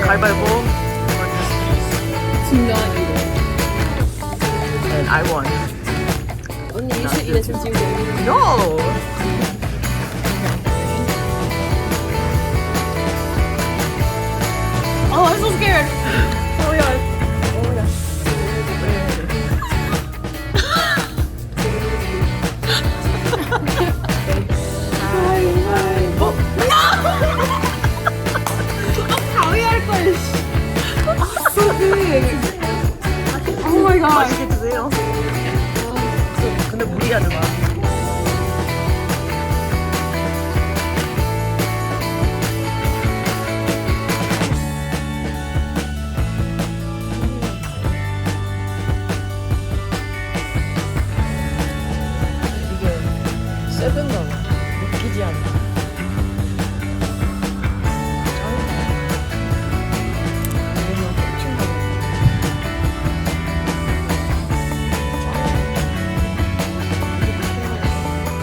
가위바위보. 진짜 이거. And I won. 언니 이래 좀 지우고. No. Oh, I'm so scared. Oh my god. Oh my god. 가위바위보. 가위할 걸. So big. Oh my god. 맛있게 드세요. 근데 무리하지 마. 이게 세븐 건 믿기지 않아.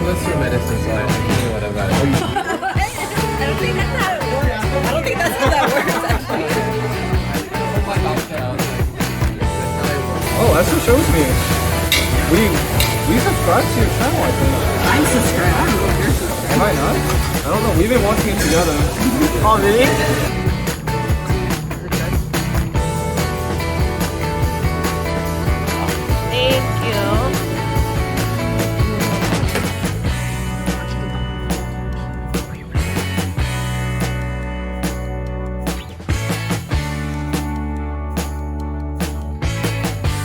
What's your medicine slide? What about it? I don't think that's how it works. I don't think that's how that works actually. Oh, that's what shows me. We subscribe to your channel, I think. I'm subscribed. I don't know if you're subscribed. Am I not? I don't know. We've been watching it together. Oh, really?